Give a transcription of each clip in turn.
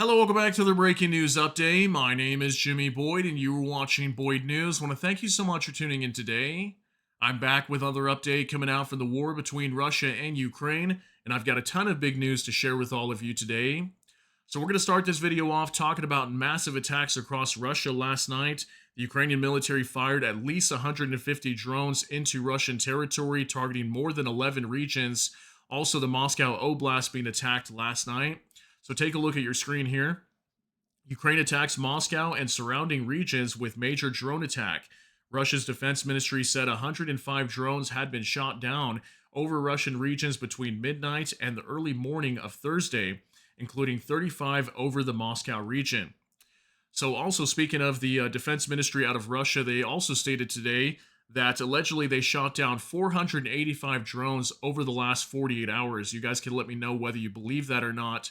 Hello, welcome back to the Breaking News Update. My name is Jimmy Boyd, and you are watching Boyd News. I want to thank you so much for tuning in today. I'm back with another update coming out from the war between Russia and Ukraine, and I've got a ton of big news to share with all of you today. So, we're going to start this video off talking about massive attacks across Russia last night. The Ukrainian military fired at least 150 drones into Russian territory, targeting more than 11 regions. Also, the Moscow Oblast being attacked last night. So take a look at your screen here. Ukraine attacks Moscow and surrounding regions with major drone attack. Russia's defense ministry said 105 drones had been shot down over Russian regions between midnight and the early morning of Thursday, including 35 over the Moscow region. So, also speaking of the defense ministry out of Russia, they also stated today that allegedly they shot down 485 drones over the last 48 hours. You guys can let me know whether you believe that or not.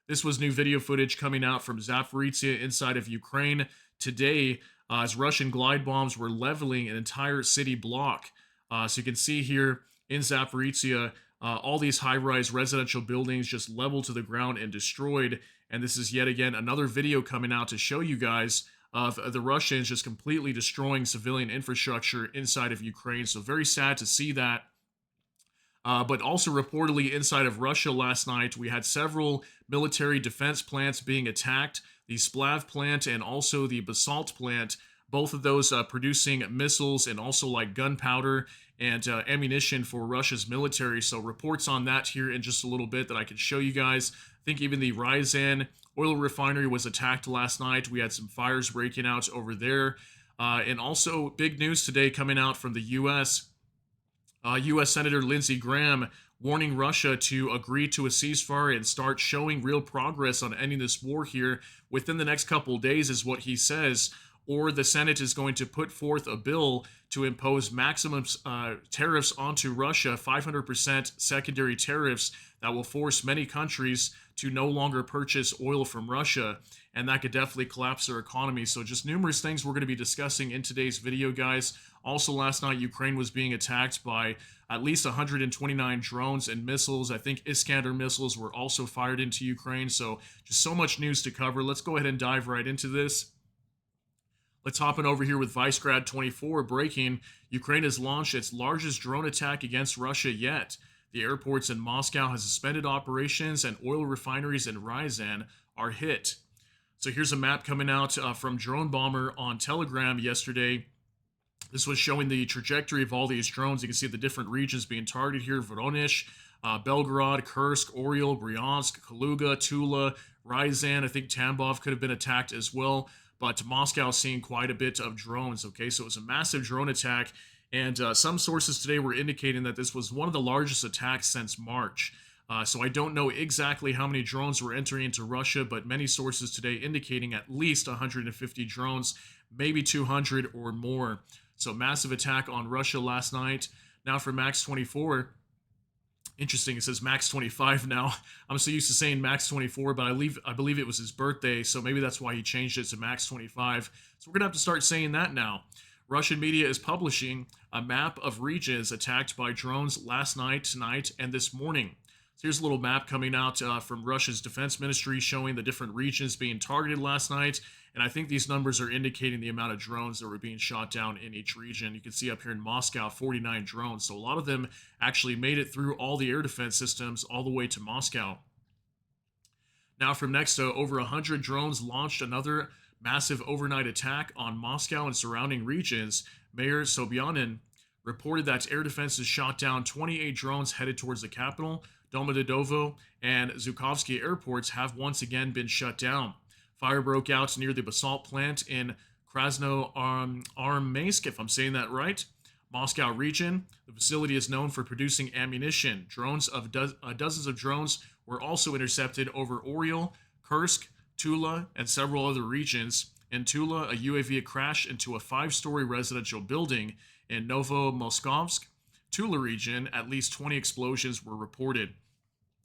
This was new video footage coming out from Zapria inside of Ukraine today as Russian glide bombs were leveling an entire city block. So you can see here in Zapria, all these high-rise residential buildings just leveled to the ground and destroyed. And this is yet again another video coming out to show you guys of the Russians just completely destroying civilian infrastructure inside of Ukraine. So very sad to see that. But also reportedly inside of Russia last night, we had several military defense plants being attacked. The Splav plant and also the Basalt plant, both of those producing missiles and also like gunpowder and ammunition for Russia's military. So reports on that here in just a little bit that I can show you guys. I think even the Ryazan oil refinery was attacked last night. We had some fires breaking out over there. And also big news today coming out from the U.S. U.S. Senator Lindsey Graham warning Russia to agree to a ceasefire and start showing real progress on ending this war here within the next couple of days, is what he says. Or the Senate is going to put forth a bill to impose maximum tariffs onto Russia, 500% secondary tariffs that will force many countries to no longer purchase oil from Russia. And that could definitely collapse their economy. So just numerous things we're going to be discussing in today's video, guys. Also, last night, Ukraine was being attacked by at least 129 drones and missiles. I think Iskander missiles were also fired into Ukraine. So just so much news to cover. Let's go ahead and dive right into this. Let's hop in over here with Vicegrad24 breaking. Ukraine has launched its largest drone attack against Russia yet. The airports in Moscow have suspended operations and oil refineries in Ryazan are hit. So here's a map coming out from Drone Bomber on Telegram yesterday. This was showing the trajectory of all these drones. You can see the different regions being targeted here. Voronezh, Belgorod, Kursk, Oriel, Bryansk, Kaluga, Tula, Ryazan. I think Tambov could have been attacked as well. But Moscow is seeing quite a bit of drones, okay? So it was a massive drone attack. And some sources today were indicating that this was one of the largest attacks since March. So I don't know exactly how many drones were entering into Russia, but many sources today indicating at least 150 drones, maybe 200 or more. So massive attack on Russia last night. Now for Max 24. Interesting, it says Max 25 now. I'm so used to saying Max 24, but I believe it was his birthday, so maybe that's why he changed it to Max 25. So we're going to have to start saying that now. Russian media is publishing a map of regions attacked by drones last night, tonight, and this morning. So here's a little map coming out from Russia's defense ministry showing the different regions being targeted last night. And I think these numbers are indicating the amount of drones that were being shot down in each region. You can see up here in Moscow, 49 drones. So a lot of them actually made it through all the air defense systems all the way to Moscow. Now from next to over 100 drones launched another massive overnight attack on Moscow and surrounding regions. Mayor Sobyanin reported that air defenses shot down 28 drones headed towards the capital. Domodedovo and Zhukovsky airports have once again been shut down. Fire broke out near the Basalt plant in Krasnoarmeysk, if I'm saying that right, Moscow region. The facility is known for producing ammunition. Dozens of drones were also intercepted over Oriel, Kursk, Tula, and several other regions. In Tula, a UAV crashed into a 5-story residential building. In Novomoskovsk, Tula region, at least 20 explosions were reported.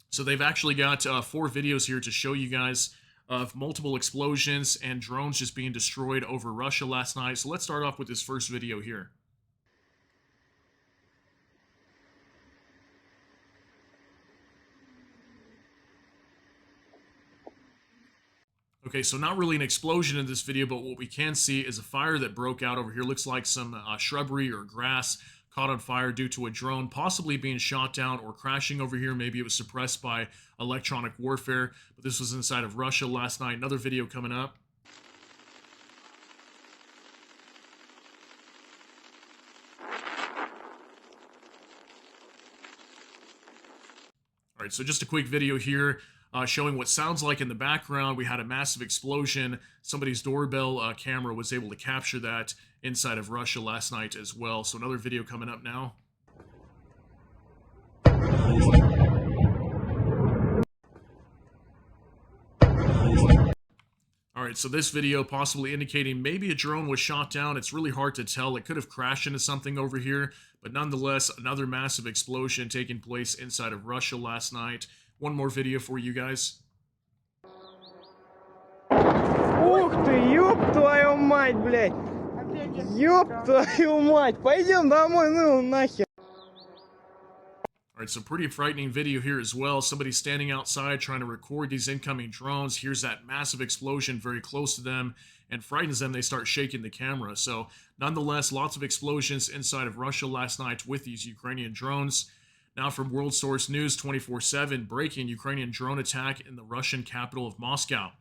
So they've actually got 4 videos here to show you guys of multiple explosions and drones just being destroyed over Russia last night. So let's start off with this first video here. Okay, so not really an explosion in this video, but what we can see is a fire that broke out over here. Looks like some shrubbery or grass caught on fire due to a drone possibly being shot down or crashing over here. Maybe it was suppressed by electronic warfare, but this was inside of Russia last night. Another video coming up. All right, so just a quick video here showing what sounds like in the background. We had a massive explosion. Somebody's doorbell camera was able to capture that inside of Russia last night as well. So another video coming up now. All right, so this video possibly indicating maybe a drone was shot down. It's really hard to tell. It could have crashed into something over here, but nonetheless, another massive explosion taking place inside of Russia last night. One more video for you guys. Ух ты, ёб твою мать, блядь! Ёб твою мать! Пойдем домой, ну нахер! All right, so pretty frightening video here as well. Somebody standing outside trying to record these incoming drones. Here's that massive explosion very close to them and frightens them. They start shaking the camera. So nonetheless, lots of explosions inside of Russia last night with these Ukrainian drones. Now from World Source News 24/7, breaking Ukrainian drone attack in the Russian capital of Moscow.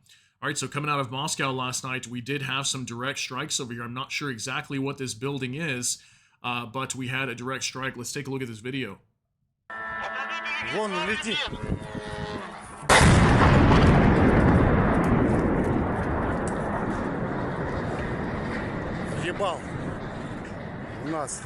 All right, so coming out of Moscow last night, we did have some direct strikes over here. I'm not sure exactly what this building is, but we had a direct strike. Let's take a look at this video. Вон он летит. Ебал. У нас.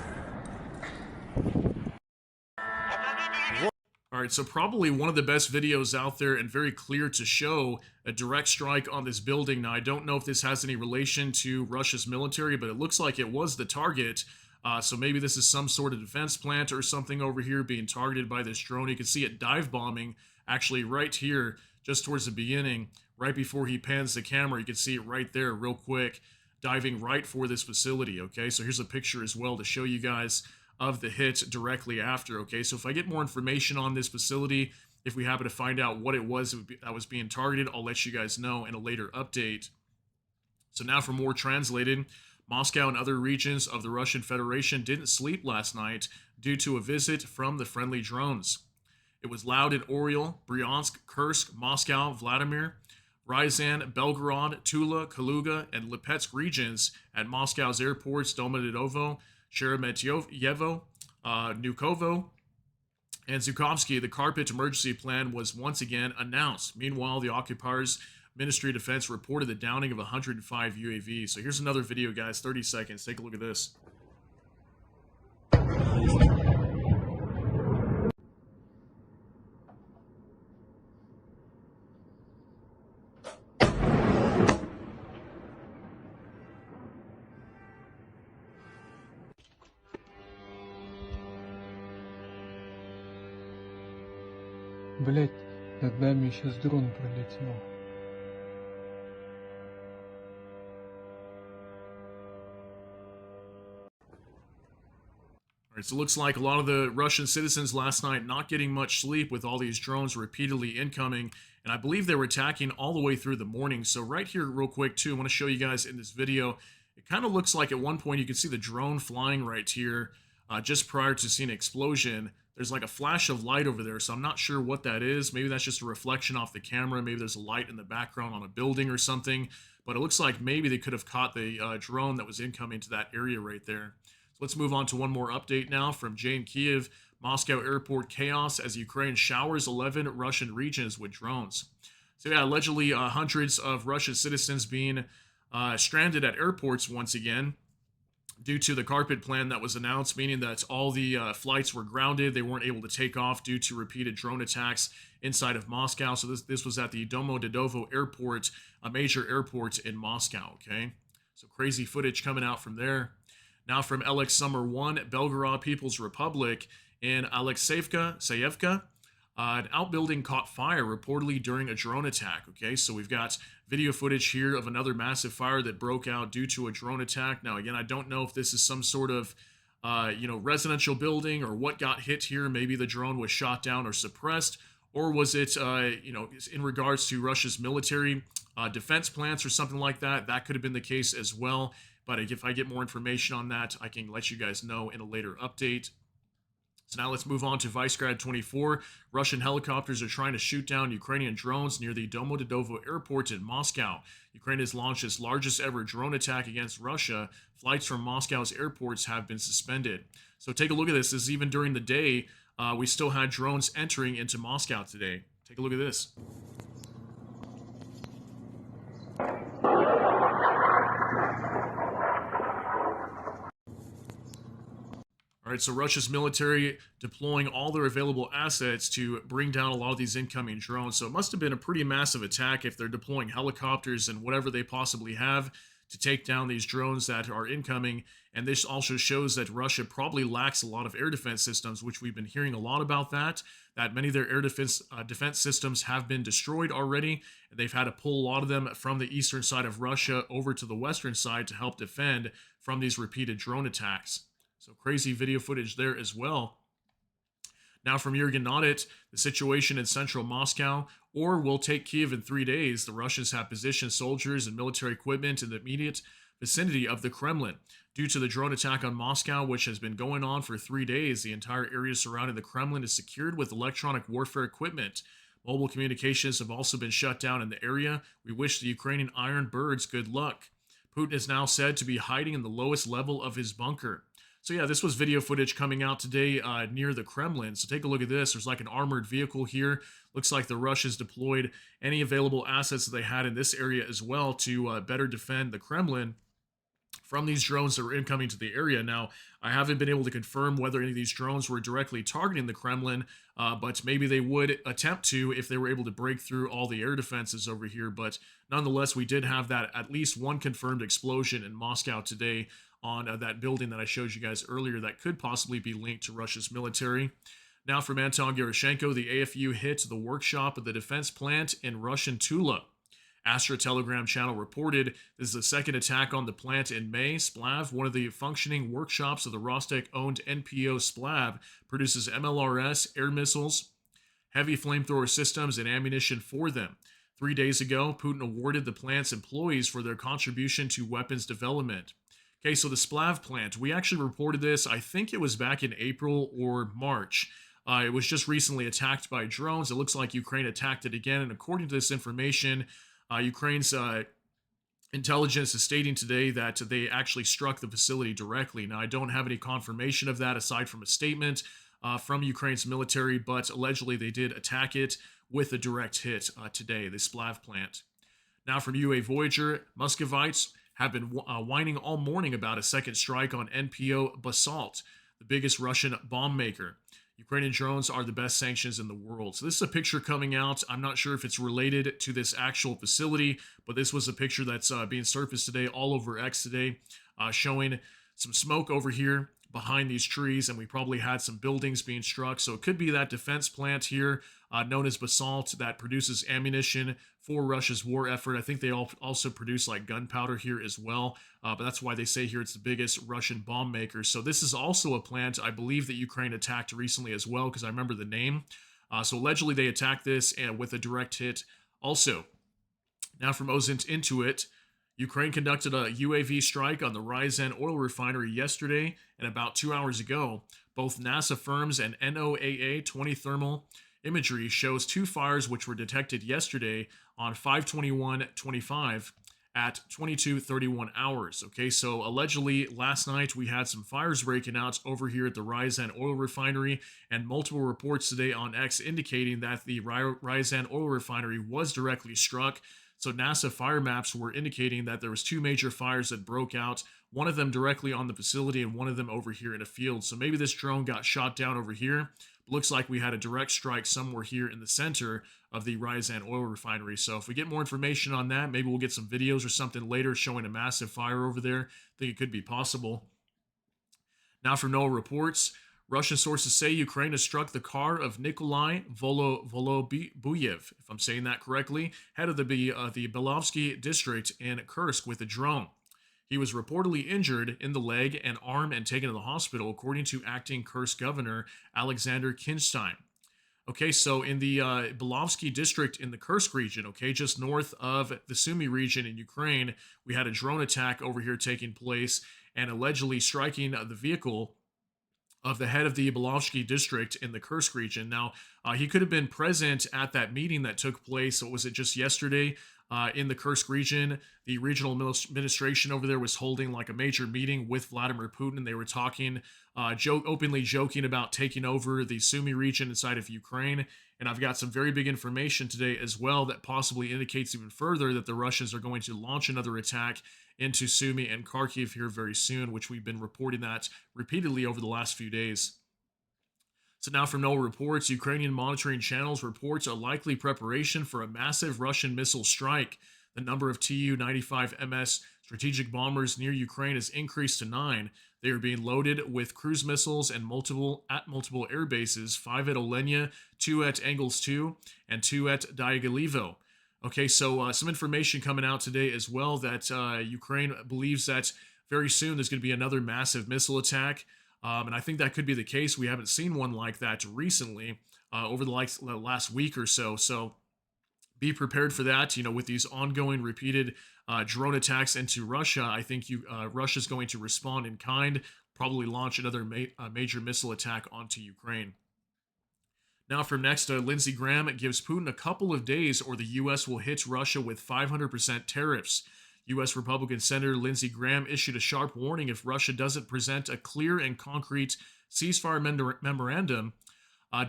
All right, so probably one of the best videos out there and very clear to show a direct strike on this building. Now, I don't know if this has any relation to Russia's military, but it looks like it was the target. So maybe this is some sort of defense plant or something over here being targeted by this drone. You can see it dive bombing actually right here, just towards the beginning, right before he pans the camera. You can see it right there real quick, diving right for this facility, okay? So here's a picture as well to show you guys of the hit directly after, okay? So if I get more information on this facility, if we happen to find out what it was that was being targeted, I'll let you guys know in a later update. So now for more translated, Moscow and other regions of the Russian Federation didn't sleep last night due to a visit from the friendly drones. It was loud in Oryol, Bryansk, Kursk, Moscow, Vladimir, Ryazan, Belgorod, Tula, Kaluga, and Lipetsk regions at Moscow's airports Domodedovo, Sheremetyevo, Nukovo, and Zhukovsky. The carpet emergency plan was once again announced. Meanwhile, the occupiers' Ministry of Defense reported the downing of 105 UAVs. So here's another video, guys, 30 seconds. Take a look at this. Блять, над нами сейчас дрон пролетел. All right, so it looks like a lot of the Russian citizens last night not getting much sleep with all these drones repeatedly incoming, and I believe they were attacking all the way through the morning. So right here real quick too, I want to show you guys in this video, it kind of looks like at one point you can see the drone flying right here just prior to seeing an explosion. There's like a flash of light over there, so I'm not sure what that is. Maybe that's just a reflection off the camera. Maybe there's a light in the background on a building or something, but it looks like maybe they could have caught the drone that was incoming to that area right there. So let's move on to one more update now from Jay in Kiev. Moscow airport chaos as Ukraine showers 11 Russian regions with drones. So yeah, allegedly hundreds of Russian citizens being stranded at airports once again due to the carpet plan that was announced, meaning that all the flights were grounded. They weren't able to take off due to repeated drone attacks inside of Moscow. So this was at the Domodedovo airport, a major airport in Moscow, okay? So crazy footage coming out from there. Now from LX Summer 1, Belgorod People's Republic in Alexeyevka, an outbuilding caught fire reportedly during a drone attack, okay? So we've got video footage here of another massive fire that broke out due to a drone attack. Now, again, I don't know if this is some sort of, residential building or what got hit here. Maybe the drone was shot down or suppressed, Or was it, in regards to Russia's military defense plants or something like that? That could have been the case as well. But if I get more information on that, I can let you guys know in a later update. So now let's move on to Visegrad 24. Russian helicopters are trying to shoot down Ukrainian drones near the Domodedovo airport in Moscow. Ukraine has launched its largest ever drone attack against Russia. Flights from Moscow's airports have been suspended. So take a look at this. This is even during the day. We still had drones entering into Moscow today. Take a look at this. All right, so Russia's military deploying all their available assets to bring down a lot of these incoming drones. So it must have been a pretty massive attack if they're deploying helicopters and whatever they possibly have to take down these drones that are incoming. And this also shows that Russia probably lacks a lot of air defense systems, which we've been hearing a lot about that many of their air defense systems have been destroyed already. And they've had to pull a lot of them from the eastern side of Russia over to the western side to help defend from these repeated drone attacks. So crazy video footage there as well. Now from Jurgen Nodit, the situation in central Moscow, or will take Kiev in 3 days. The Russians have positioned soldiers and military equipment in the immediate vicinity of the Kremlin. Due to the drone attack on Moscow, which has been going on for 3 days, the entire area surrounding the Kremlin is secured with electronic warfare equipment. Mobile communications have also been shut down in the area. We wish the Ukrainian Iron Birds good luck. Putin is now said to be hiding in the lowest level of his bunker. So yeah, this was video footage coming out today near the Kremlin. So take a look at this. There's like an armored vehicle here. Looks like the Russians deployed any available assets that they had in this area as well to better defend the Kremlin from these drones that were incoming to the area. Now, I haven't been able to confirm whether any of these drones were directly targeting the Kremlin, but maybe they would attempt to if they were able to break through all the air defenses over here. But nonetheless, we did have that at least one confirmed explosion in Moscow today on that building that I showed you guys earlier that could possibly be linked to Russia's military. Now from Anton Gerashenko, the AFU hit the workshop of the defense plant in Russian Tula. Astra Telegram channel reported this is the second attack on the plant in May. Splav, one of the functioning workshops of the Rostec-owned NPO Splav, produces MLRS, air missiles, heavy flamethrower systems, and ammunition for them. 3 days ago, Putin awarded the plant's employees for their contribution to weapons development. Okay, so the Splav plant, we actually reported this, I think it was back in April or March. It was just recently attacked by drones. It looks like Ukraine attacked it again, and according to this information, Ukraine's intelligence is stating today that they actually struck the facility directly. Now, I don't have any confirmation of that aside from a statement from Ukraine's military, but allegedly they did attack it with a direct hit today, the Splav plant. Now from UA Voyager, Muscovites have been whining all morning about a second strike on NPO Basalt, the biggest Russian bomb maker. Ukrainian drones are the best sanctions in the world. So this is a picture coming out. I'm not sure if it's related to this actual facility, but this was a picture that's being surfaced today all over X today, showing some smoke over here behind these trees, and we probably had some buildings being struck. So it could be that defense plant here, known as Basalt, that produces ammunition for Russia's war effort. I think they also produce like gunpowder here as well, but that's why they say here it's the biggest Russian bomb maker. So this is also a plant I believe that Ukraine attacked recently as well, because I remember the name. So allegedly they attacked this and with a direct hit also. Now from isnt into it, Ukraine conducted a UAV strike on the Ryazan oil refinery yesterday, and about 2 hours ago, both NASA firms and NOAA 20 thermal imagery shows two fires which were detected yesterday on 5/21/25 at 22:31 hours. Okay, so allegedly last night we had some fires breaking out over here at the Ryazan oil refinery, and multiple reports today on X indicating that the Ryazan oil refinery was directly struck. So NASA fire maps were indicating that there was two major fires that broke out, one of them directly on the facility and one of them over here in a field. So maybe this drone got shot down over here. Looks like we had a direct strike somewhere here in the center of the Ryazan oil refinery. So if we get more information on that, maybe we'll get some videos or something later showing a massive fire over there. I think it could be possible. Now from NOAA reports, Russian sources say Ukraine has struck the car of Nikolai Volobuyev, if I'm saying that correctly, head of the Belovsky district in Kursk with a drone. He was reportedly injured in the leg and arm and taken to the hospital, according to acting Kursk governor Alexander Kinstein. Okay, so in the Belovsky district in the Kursk region, okay, just north of the Sumy region in Ukraine, we had a drone attack over here taking place and allegedly striking the vehicle of the head of the Belovsky district in the Kursk region. Now, he could have been present at that meeting that took place. What was it, just yesterday in the Kursk region? The regional administration over there was holding like a major meeting with Vladimir Putin, and they were talking, openly joking about taking over the Sumy region inside of Ukraine. And I've got some very big information today as well that possibly indicates even further that the Russians are going to launch another attack into Sumy and Kharkiv here very soon, which we've been reporting that repeatedly over the last few days. So now from NOAA reports, Ukrainian monitoring channels reports a likely preparation for a massive Russian missile strike. The number of Tu-95MS strategic bombers near Ukraine has increased to 9. They are being loaded with cruise missiles and multiple air bases, 5 at Olenia, 2 at Engels 2, and 2 at Diaghilevo. Okay, so some information coming out today as well that Ukraine believes that very soon there's going to be another massive missile attack. And I think that could be the case. We haven't seen one like that recently over the last week or so. So be prepared for that. You know, with these ongoing repeated drone attacks into Russia, I think Russia's going to respond in kind, probably launch another major missile attack onto Ukraine. Now from next, Lindsey Graham gives Putin a couple of days or the U.S. will hit Russia with 500% tariffs. U.S. Republican Senator Lindsey Graham issued a sharp warning if Russia doesn't present a clear and concrete ceasefire memorandum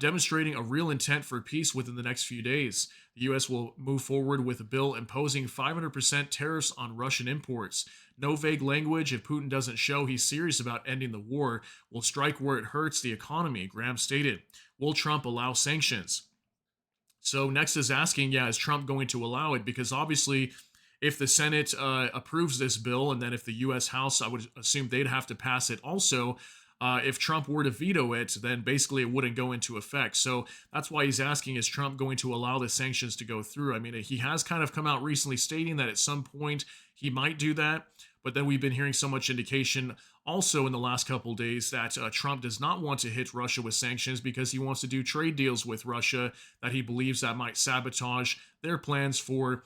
demonstrating a real intent for peace within the next few days. The U.S. will move forward with a bill imposing 500% tariffs on Russian imports. No vague language. If Putin doesn't show he's serious about ending the war, we'll strike where it hurts the economy, Graham stated. Will Trump allow sanctions? So next is asking, is Trump going to allow it? Because obviously, if the Senate approves this bill, and then if the U.S. House, I would assume they'd have to pass it also, if Trump were to veto it, then basically it wouldn't go into effect. So that's why he's asking, is Trump going to allow the sanctions to go through? I mean, he has kind of come out recently stating that at some point he might do that, but then we've been hearing so much indication also in the last couple of days that Trump does not want to hit Russia with sanctions because he wants to do trade deals with Russia that he believes that might sabotage their plans for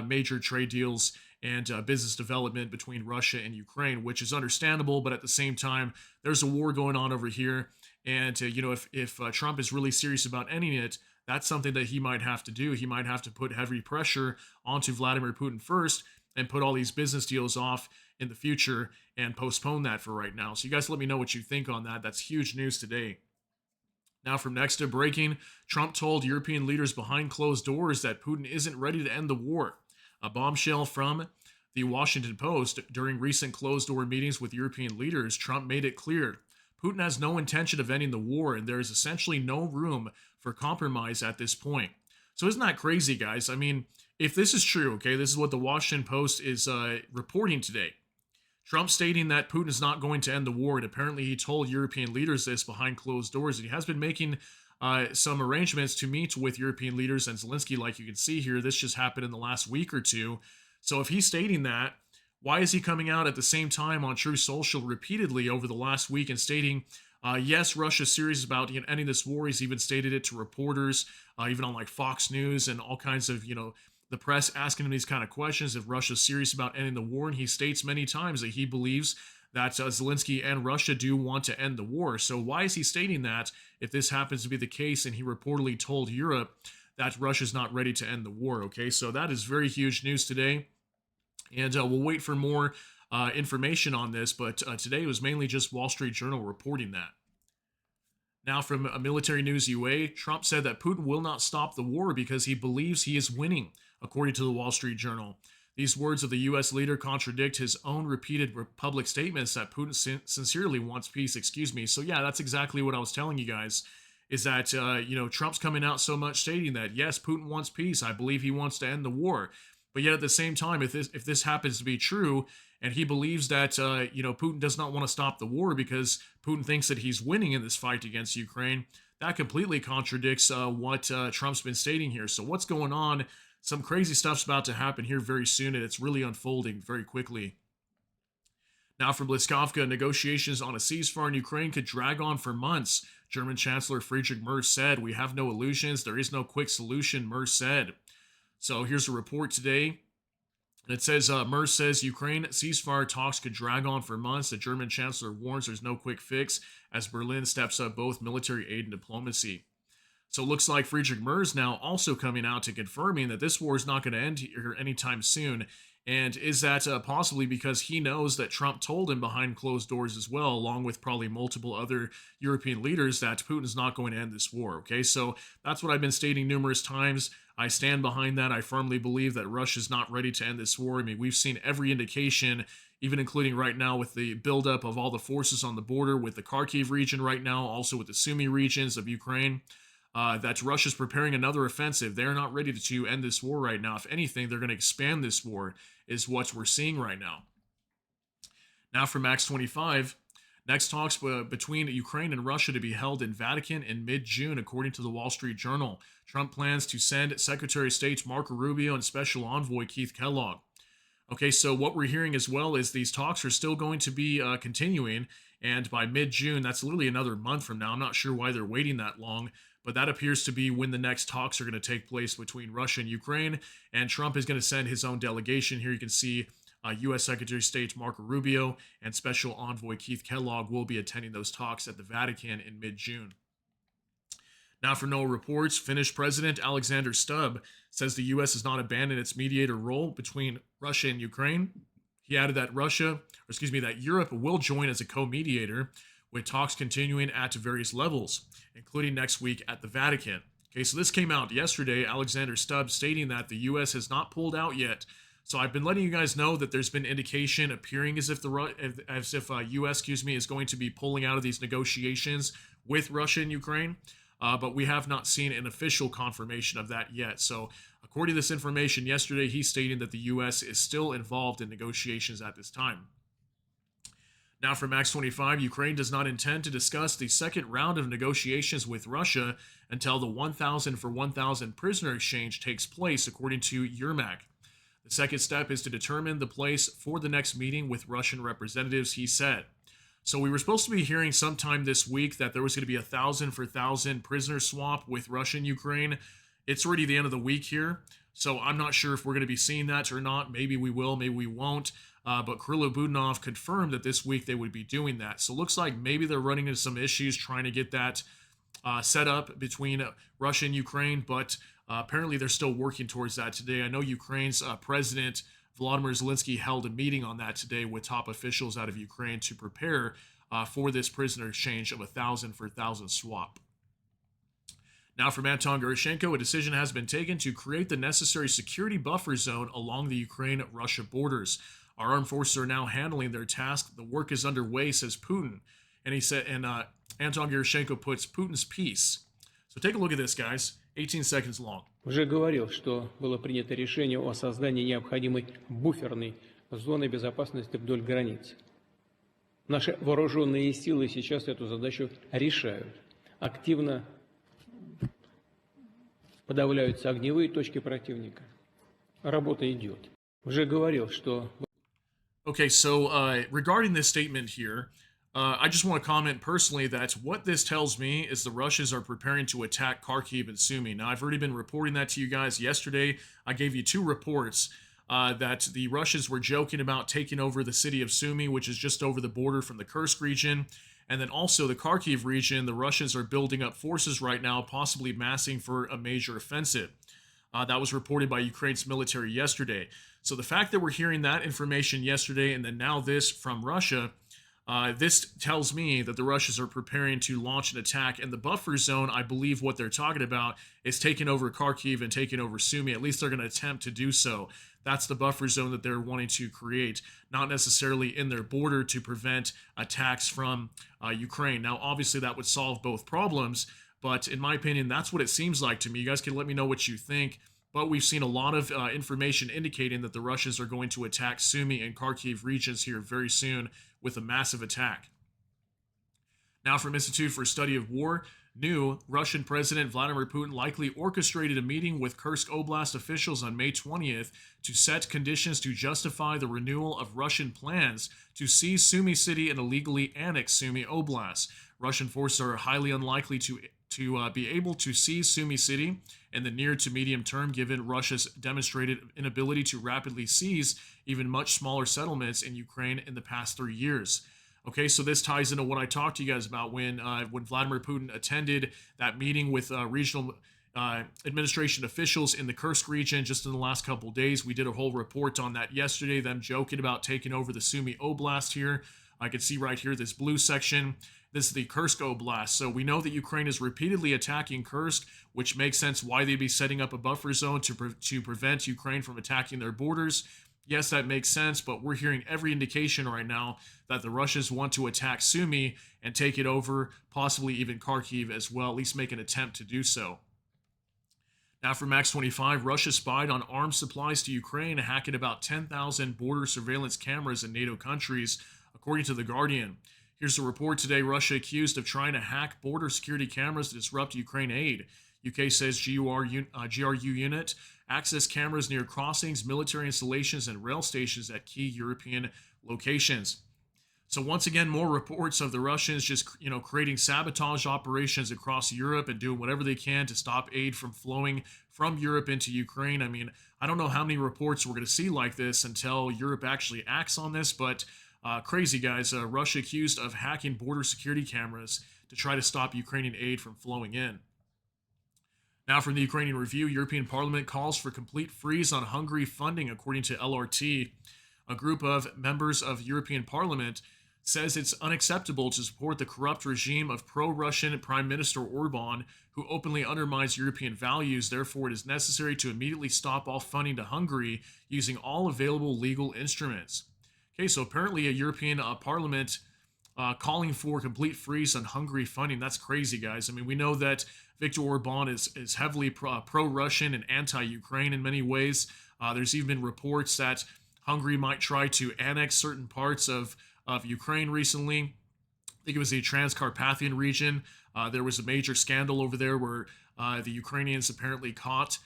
major trade deals and business development between Russia and Ukraine, which is understandable. But at the same time, there's a war going on over here. And, if Trump is really serious about ending it, that's something that he might have to do. He might have to put heavy pressure onto Vladimir Putin first and put all these business deals off in the future and postpone that for right now. So you guys let me know what you think on that. That's huge news today. Now from next to breaking, Trump told European leaders behind closed doors that Putin isn't ready to end the war. A bombshell from the Washington Post. During recent closed-door meetings with European leaders, Trump made it clear Putin has no intention of ending the war, and there is essentially no room for compromise at this point. So isn't that crazy, guys? I mean, if this is true, okay, this is what the Washington Post is reporting today. Trump stating that Putin is not going to end the war, and apparently he told European leaders this behind closed doors, and he has been making some arrangements to meet with European leaders and Zelensky, like you can see here. This just happened in the last week or two. So if he's stating that, why is he coming out at the same time on Truth Social repeatedly over the last week and stating, yes, Russia's serious about ending this war? He's even stated it to reporters, even on like Fox News and all kinds of, the press asking him these kind of questions if Russia's serious about ending the war. And he states many times that he believes that Zelensky and Russia do want to end the war. So why is he stating that if this happens to be the case and he reportedly told Europe that Russia's not ready to end the war? Okay, so that is very huge news today. And we'll wait for more information on this, but today was mainly just Wall Street Journal reporting that. Now from Military News UA, Trump said that Putin will not stop the war because he believes he is winning, according to the Wall Street Journal. These words of the U.S. leader contradict his own repeated public statements that Putin sincerely wants peace. So yeah, that's exactly what I was telling you guys, is that, Trump's coming out so much stating that, yes, Putin wants peace. I believe he wants to end the war. But yet at the same time, if this happens to be true, and he believes that, Putin does not want to stop the war because Putin thinks that he's winning in this fight against Ukraine, that completely contradicts what Trump's been stating here. So what's going on? Some crazy stuff's about to happen here very soon, and it's really unfolding very quickly. Now from Bliskovka, negotiations on a ceasefire in Ukraine could drag on for months. German Chancellor Friedrich Merz said, "We have no illusions. There is no quick solution," Merz said. So here's a report today. It says, Merz says Ukraine ceasefire talks could drag on for months. The German Chancellor warns there's no quick fix as Berlin steps up both military aid and diplomacy. So it looks like Friedrich Merz now also coming out to confirming that this war is not going to end here anytime soon. And is that possibly because he knows that Trump told him behind closed doors as well, along with probably multiple other European leaders, that Putin's not going to end this war? Okay, so that's what I've been stating numerous times. I stand behind that. I firmly believe that Russia's not ready to end this war. I mean, we've seen every indication, even including right now with the buildup of all the forces on the border with the Kharkiv region right now, also with the Sumy regions of Ukraine, that Russia's preparing another offensive. They're not ready to end this war right now. If anything, they're going to expand this war, is what we're seeing right now. Now from Max 25, next talks between Ukraine and Russia to be held in Vatican in mid-June, according to the Wall Street Journal. Trump plans to send Secretary of State Marco Rubio and Special Envoy Keith Kellogg. Okay, so what we're hearing as well is these talks are still going to be continuing, and by mid-June, that's literally another month from now. I'm not sure why they're waiting that long, but that appears to be when the next talks are going to take place between Russia and Ukraine, and Trump is going to send his own delegation. Here you can see U.S. Secretary of State Marco Rubio and Special Envoy Keith Kellogg will be attending those talks at the Vatican in mid-June. Now for no reports, Finnish President Alexander Stubb says the U.S. has not abandoned its mediator role between Russia and Ukraine. He added that that Europe will join as a co-mediator, with talks continuing at various levels, including next week at the Vatican. Okay, so this came out yesterday. Alexander Stubb stating that the U.S. has not pulled out yet. So I've been letting you guys know that there's been indication appearing as if U.S. is going to be pulling out of these negotiations with Russia and Ukraine. But we have not seen an official confirmation of that yet. So according to this information yesterday, he's stating that the U.S. is still involved in negotiations at this time. Now for Max 25, Ukraine does not intend to discuss the second round of negotiations with Russia until the 1,000 for 1,000 prisoner exchange takes place, according to Yermak. The second step is to determine the place for the next meeting with Russian representatives, he said. So we were supposed to be hearing sometime this week that there was going to be 1,000 for 1,000 prisoner swap with Russia and Ukraine. It's already the end of the week here, so I'm not sure if we're going to be seeing that or not. Maybe we will, maybe we won't. But Kirill Budanov confirmed that this week they would be doing that. So it looks like maybe they're running into some issues trying to get that set up between Russia and Ukraine, but apparently they're still working towards that today. I know Ukraine's President Volodymyr Zelensky held a meeting on that today with top officials out of Ukraine to prepare for this prisoner exchange of 1,000 for 1,000 swap. Now from Anton Gerashenko, a decision has been taken to create the necessary security buffer zone along the Ukraine-Russia borders. Our armed forces are now handling their task. The work is underway, says Putin. And he said, Anton Gerashenko puts Putin's peace. So take a look at this, guys. 18 seconds long. Уже говорил, что было принято решение о создании необходимой буферной зоны безопасности вдоль границ. Наши вооруженные силы сейчас эту задачу решают. Активно подавляются огневые точки противника. Работа идет. Уже говорил, что... Okay, so regarding this statement here, I just want to comment personally that what this tells me is the Russians are preparing to attack Kharkiv and Sumy. Now, I've already been reporting that to you guys yesterday. I gave you two reports that the Russians were joking about taking over the city of Sumy, which is just over the border from the Kursk region. And then also the Kharkiv region, the Russians are building up forces right now, possibly massing for a major offensive. That was reported by Ukraine's military yesterday. So the fact that we're hearing that information yesterday and then now this from Russia, this tells me that the Russians are preparing to launch an attack. And the buffer zone, I believe what they're talking about is taking over Kharkiv and taking over Sumy. At least they're going to attempt to do so. That's the buffer zone that they're wanting to create, not necessarily in their border to prevent attacks from Ukraine. Now, obviously, that would solve both problems. But in my opinion, that's what it seems like to me. You guys can let me know what you think. But we've seen a lot of information indicating that the Russians are going to attack Sumy and Kharkiv regions here very soon with a massive attack. Now from Institute for Study of War, New, Russian President Vladimir Putin likely orchestrated a meeting with Kursk Oblast officials on May 20th to set conditions to justify the renewal of Russian plans to seize Sumy city and illegally annex Sumy Oblast. Russian forces are highly unlikely to be able to seize Sumy city in the near to medium term, given Russia's demonstrated inability to rapidly seize even much smaller settlements in Ukraine in the past 3 years. Okay, so this ties into what I talked to you guys about when Vladimir Putin attended that meeting with regional administration officials in the Kursk region just in the last couple of days. We did a whole report on that yesterday, them joking about taking over the Sumy Oblast here. I can see right here this blue section. This is the Kursk Oblast. So we know that Ukraine is repeatedly attacking Kursk, which makes sense why they'd be setting up a buffer zone to prevent Ukraine from attacking their borders. Yes, that makes sense, but we're hearing every indication right now that the Russians want to attack Sumy and take it over, possibly even Kharkiv as well, at least make an attempt to do so. Now for Max 25, Russia spied on arms supplies to Ukraine, hacking about 10,000 border surveillance cameras in NATO countries, according to The Guardian. Here's a report today. Russia accused of trying to hack border security cameras to disrupt Ukraine aid. UK says GRU unit access cameras near crossings, military installations, and rail stations at key European locations. So once again, more reports of the Russians just, creating sabotage operations across Europe and doing whatever they can to stop aid from flowing from Europe into Ukraine. I mean, I don't know how many reports we're going to see like this until Europe actually acts on this, but crazy, guys. Russia accused of hacking border security cameras to try to stop Ukrainian aid from flowing in. Now from the Ukrainian Review, European Parliament calls for complete freeze on Hungary funding, according to LRT. A group of members of European Parliament says it's unacceptable to support the corrupt regime of pro-Russian Prime Minister Orban, who openly undermines European values. Therefore, it is necessary to immediately stop all funding to Hungary using all available legal instruments. Okay, so apparently a European Parliament calling for complete freeze on Hungary funding. That's crazy, guys. I mean, we know that Viktor Orban is heavily pro-Russian and anti-Ukraine in many ways. There's even been reports that Hungary might try to annex certain parts of Ukraine recently. I think it was the Transcarpathian region. There was a major scandal over there where the Ukrainians apparently caught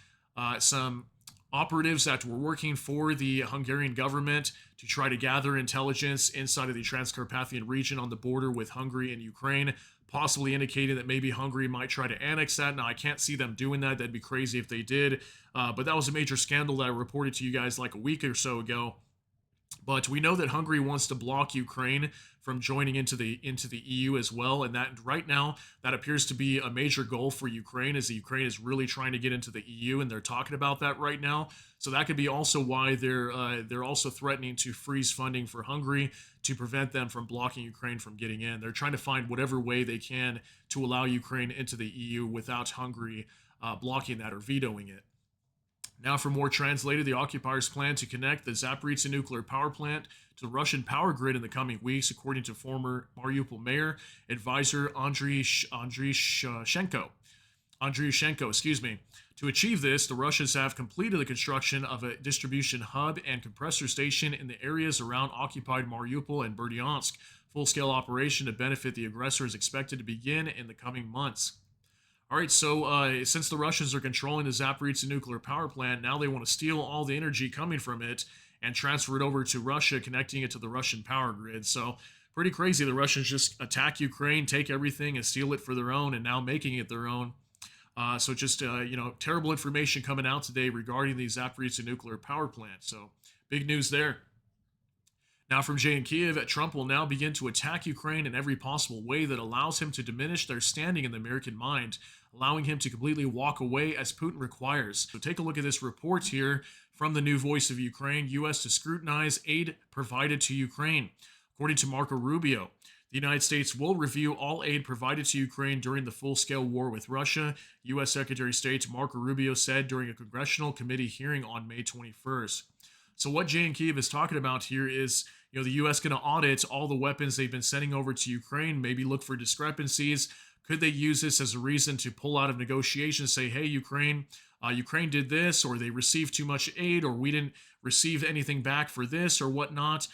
some operatives that were working for the Hungarian government to try to gather intelligence inside of the Transcarpathian region on the border with Hungary and Ukraine, possibly indicating that maybe Hungary might try to annex that. Now, I can't see them doing that. That'd be crazy if they did. But that was a major scandal that I reported to you guys like a week or so ago. But we know that Hungary wants to block Ukraine from joining into the EU as well, and that right now that appears to be a major goal for Ukraine, as Ukraine is really trying to get into the EU, and they're talking about that right now. So that could be also why they're also threatening to freeze funding for Hungary to prevent them from blocking Ukraine from getting in. They're trying to find whatever way they can to allow Ukraine into the EU without Hungary blocking that or vetoing it. Now for more translated, the occupiers plan to connect the Zapria nuclear power plant to the Russian power grid in the coming weeks, according to former Mariupol mayor advisor Andriy Shenko. To achieve this, the Russians have completed the construction of a distribution hub and compressor station in the areas around occupied Mariupol and Berdyansk. Full-scale operation to benefit the aggressor is expected to begin in the coming months. All right, so since the Russians are controlling the Zapria nuclear power plant, now they want to steal all the energy coming from it and transfer it over to Russia, connecting it to the Russian power grid. So pretty crazy. The Russians just attack Ukraine, take everything and steal it for their own, and now making it their own. So just, terrible information coming out today regarding the Zapria nuclear power plant. So big news there. Now from Jay in Kiev, Trump will now begin to attack Ukraine in every possible way that allows him to diminish their standing in the American mind, allowing him to completely walk away as Putin requires. So take a look at this report here from the new Voice of Ukraine, U.S. to scrutinize aid provided to Ukraine. According to Marco Rubio, the United States will review all aid provided to Ukraine during the full-scale war with Russia, U.S. Secretary of State Marco Rubio said during a congressional committee hearing on May 21st. So what Jay in Kiev is talking about here is, the U.S. going to audit all the weapons they've been sending over to Ukraine, maybe look for discrepancies. Could they use this as a reason to pull out of negotiations, say, hey, Ukraine did this, or they received too much aid, or we didn't receive anything back for this, or whatnot.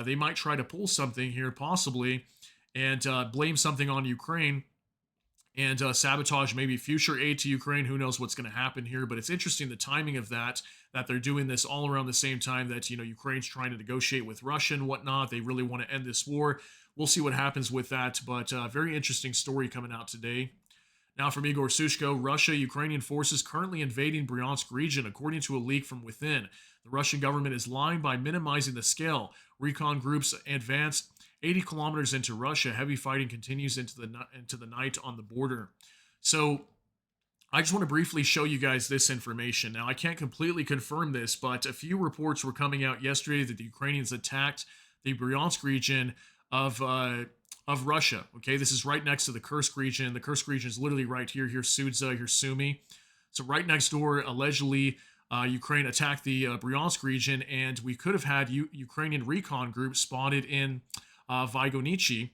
They might try to pull something here, possibly, and blame something on Ukraine and sabotage maybe future aid to Ukraine. Who knows what's going to happen here? But it's interesting the timing of that they're doing this all around the same time that, Ukraine's trying to negotiate with Russia and whatnot. They really want to end this war. We'll see what happens with that. But very interesting story coming out today. Now from Igor Sushko, Russia, Ukrainian forces currently invading Bryansk region, according to a leak from within. The Russian government is lying by minimizing the scale. Recon groups advance 80 kilometers into Russia. Heavy fighting continues into the night on the border. So I just want to briefly show you guys this information. Now, I can't completely confirm this, but a few reports were coming out yesterday that the Ukrainians attacked the Bryansk region of Russia. Okay, this is right next to the Kursk region. The Kursk region is literally right here. Here's Sudza, here's Sumy. So right next door, allegedly, Ukraine attacked the Bryansk region, and we could have had Ukrainian recon groups spotted in Vygonichi,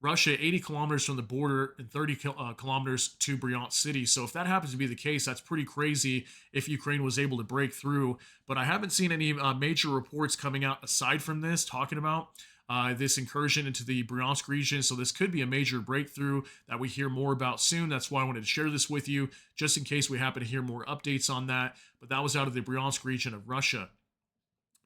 Russia, 80 kilometers from the border and 30 kilometers to Bryansk city. So if that happens to be the case, that's pretty crazy if Ukraine was able to break through. But I haven't seen any major reports coming out aside from this talking about this incursion into the Bryansk region. So this could be a major breakthrough that we hear more about soon. That's why I wanted to share this with you, just in case we happen to hear more updates on that. But that was out of the Bryansk region of Russia.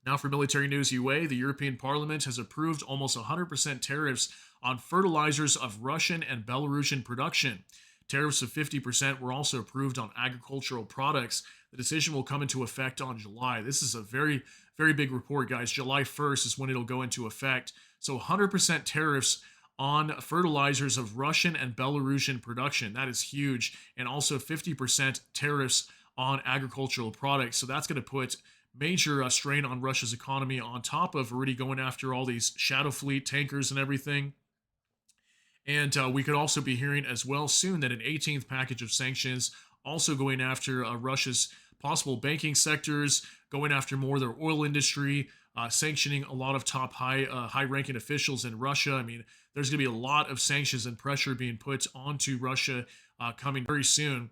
Now for military news UA, the European Parliament has approved almost 100% tariffs on fertilizers of Russian and Belarusian production. Tariffs of 50% were also approved on agricultural products. The decision will come into effect on July. This is a very, very big report, guys. July 1st is when it'll go into effect. So 100% tariffs on fertilizers of Russian and Belarusian production. That is huge. And also 50% tariffs on agricultural products. So that's going to put major strain on Russia's economy, on top of already going after all these shadow fleet tankers and everything. And we could also be hearing as well soon that an 18th package of sanctions also going after Russia's possible banking sectors, going after more of their oil industry, sanctioning a lot of top high-ranking officials in Russia. I mean, there's going to be a lot of sanctions and pressure being put onto Russia coming very soon,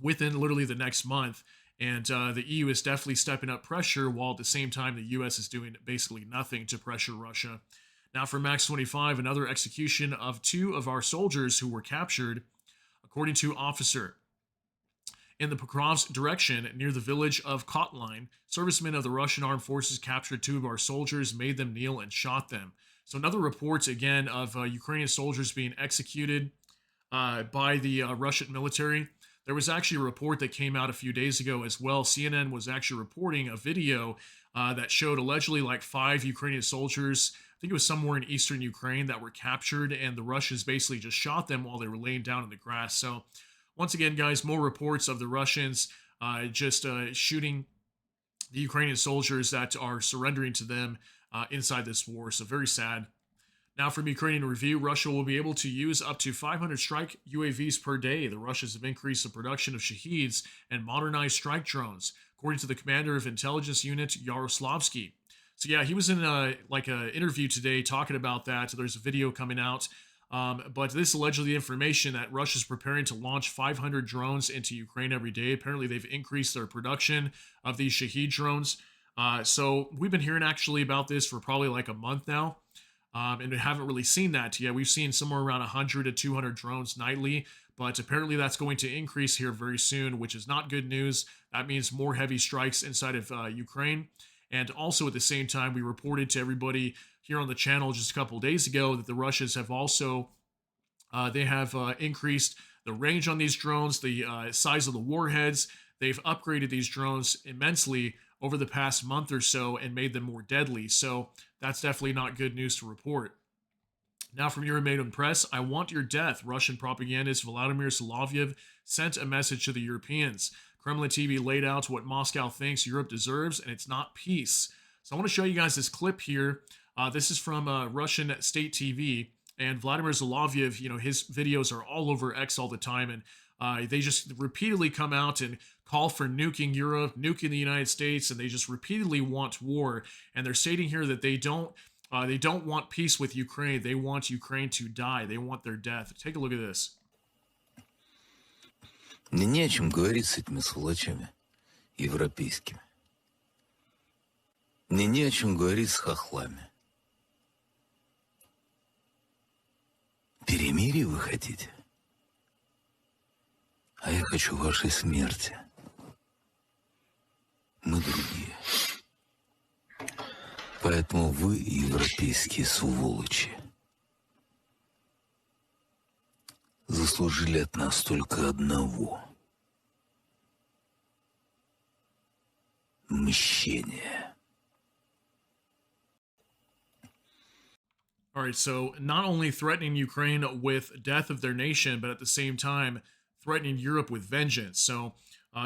within literally the next month. And the EU is definitely stepping up pressure, while at the same time the US is doing basically nothing to pressure Russia. Now for Max 25, another execution of 2 of our soldiers who were captured, according to officer. In the Pokrovsk direction, near the village of Kotline, servicemen of the Russian armed forces captured 2 of our soldiers, made them kneel, and shot them. So another reports again of Ukrainian soldiers being executed by the Russian military. There was actually a report that came out a few days ago as well. CNN was actually reporting a video that showed allegedly like 5 Ukrainian soldiers, I think it was somewhere in eastern Ukraine, that were captured, and the Russians basically just shot them while they were laying down in the grass. So once again, guys, more reports of the Russians just shooting the Ukrainian soldiers that are surrendering to them inside this war. So very sad. Now from Ukrainian Review, Russia will be able to use up to 500 strike UAVs per day. The Russians have increased the production of Shaheeds and modernized strike drones, according to the commander of intelligence unit, Yaroslavsky. So yeah, he was in an interview today talking about that. There's a video coming out. But this is allegedly information that Russia's preparing to launch 500 drones into Ukraine every day. Apparently, they've increased their production of these Shahed drones. So we've been hearing actually about this for probably like a month now. And we haven't really seen that yet. We've seen somewhere around 100 to 200 drones nightly, but apparently that's going to increase here very soon, which is not good news. That means more heavy strikes inside of Ukraine. And also at the same time, we reported to everybody here on the channel just a couple of days ago that the Russians have also, increased the range on these drones, the size of the warheads. They've upgraded these drones immensely over the past month or so and made them more deadly. So that's definitely not good news to report. Now from Euromaidan Press, I want your death. Russian propagandist Vladimir Solovyev sent a message to the Europeans. Kremlin TV laid out what Moscow thinks Europe deserves, and it's not peace. So I want to show you guys this clip here. This is from Russian state TV, and Vladimir Solovyev, his videos are all over X all the time, and they just repeatedly come out and call for nuking Europe, nuking the United States, and they just repeatedly want war. And they're stating here that they don't want peace with Ukraine. They want Ukraine to die. They want their death. Take a look at this. Мне не о чем говорить с этими сволочами европейскими. Мне не о чем говорить с хохлами. Перемирие вы хотите? А я хочу вашей смерти. Мы другие. Поэтому вы, европейские сволочи, заслужили от нас только одного — мщения. All right, so not only threatening Ukraine with death of their nation, but at the same time threatening Europe with vengeance. So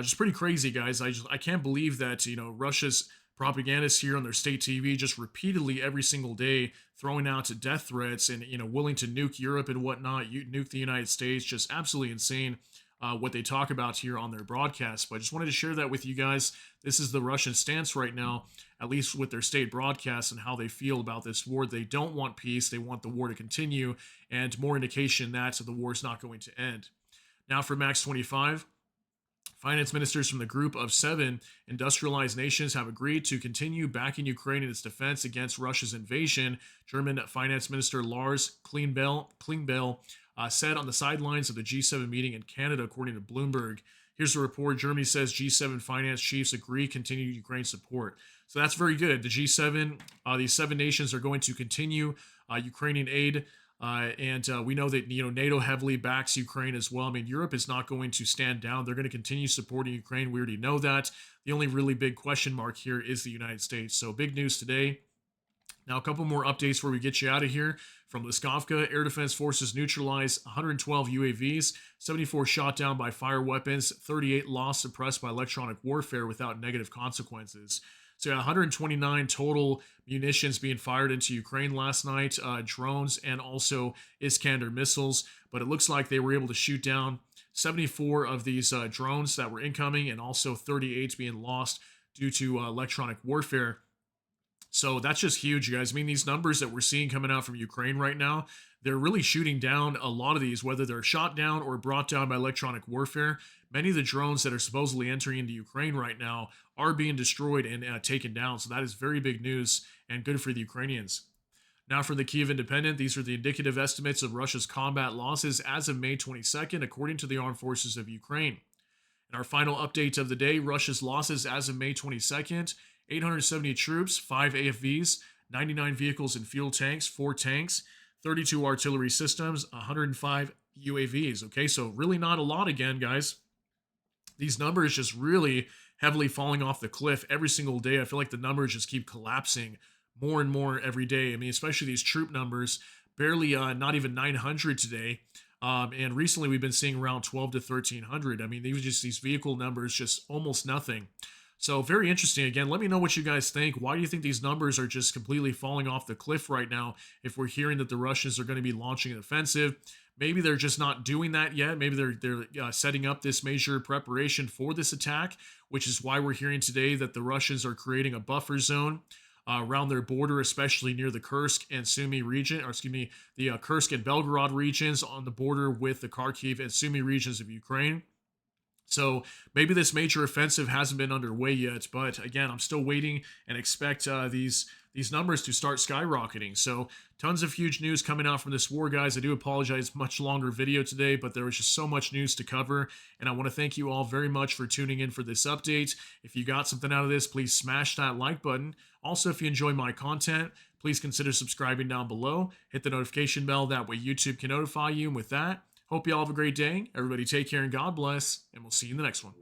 just pretty crazy, guys. I can't believe that Russia's propagandists here on their state TV just repeatedly every single day throwing out death threats and willing to nuke Europe and whatnot, nuke the United States. Just absolutely insane. What they talk about here on their broadcast. But I just wanted to share that with you guys. This is the Russian stance right now, at least with their state broadcasts and how they feel about this war. They don't want peace. They want the war to continue, and more indication that the war is not going to end. Now for Max 25. Finance ministers from the group of 7 industrialized nations have agreed to continue backing Ukraine in its defense against Russia's invasion. German Finance Minister Lars Klingbeil said on the sidelines of the G7 meeting in Canada, according to Bloomberg. Here's the report. Germany says G7 finance chiefs agree continue Ukraine support. So that's very good. The G7, these 7 nations are going to continue Ukrainian aid. And we know that NATO heavily backs Ukraine as well. I mean, Europe is not going to stand down. They're going to continue supporting Ukraine. We already know that. The only really big question mark here is the United States. So big news today. Now, a couple more updates before we get you out of here. From Liskovka, Air Defense Forces neutralized 112 UAVs, 74 shot down by fire weapons, 38 lost suppressed by electronic warfare without negative consequences. So 129 total munitions being fired into Ukraine last night, drones and also Iskander missiles. But it looks like they were able to shoot down 74 of these drones that were incoming and also 38 being lost due to electronic warfare. So that's just huge, you guys. I mean, these numbers that we're seeing coming out from Ukraine right now, they're really shooting down a lot of these, whether they're shot down or brought down by electronic warfare. Many of the drones that are supposedly entering into Ukraine right now are being destroyed and taken down. So that is very big news and good for the Ukrainians. Now for the Kyiv Independent, these are the indicative estimates of Russia's combat losses as of May 22nd, according to the Armed Forces of Ukraine. And our final update of the day, Russia's losses as of May 22nd, 870 troops, 5 AFVs, 99 vehicles and fuel tanks, 4 tanks, 32 artillery systems, 105 UAVs. Okay, so really not a lot again, guys. These numbers just really heavily falling off the cliff every single day. I feel like the numbers just keep collapsing more and more every day. I mean, especially these troop numbers, barely not even 900 today. And recently we've been seeing around 12 to 1300. I mean, these vehicle numbers, just almost nothing. So very interesting. Again, let me know what you guys think. Why do you think these numbers are just completely falling off the cliff right now if we're hearing that the Russians are going to be launching an offensive? Maybe they're just not doing that yet. Maybe they're setting up this major preparation for this attack, which is why we're hearing today that the Russians are creating a buffer zone around their border, especially near the Kursk and Sumy region, or excuse me, the Kursk and Belgorod regions on the border with the Kharkiv and Sumy regions of Ukraine. So maybe this major offensive hasn't been underway yet, but again, I'm still waiting and expect these numbers to start skyrocketing. So tons of huge news coming out from this war, guys. I do apologize, much longer video today, but there was just so much news to cover, and I want to thank you all very much for tuning in for this update. If you got something out of this, please smash that like button. Also, if you enjoy my content, please consider subscribing down below. Hit the notification bell, that way YouTube can notify you. And with that, hope you all have a great day. Everybody take care and God bless, and we'll see you in the next one.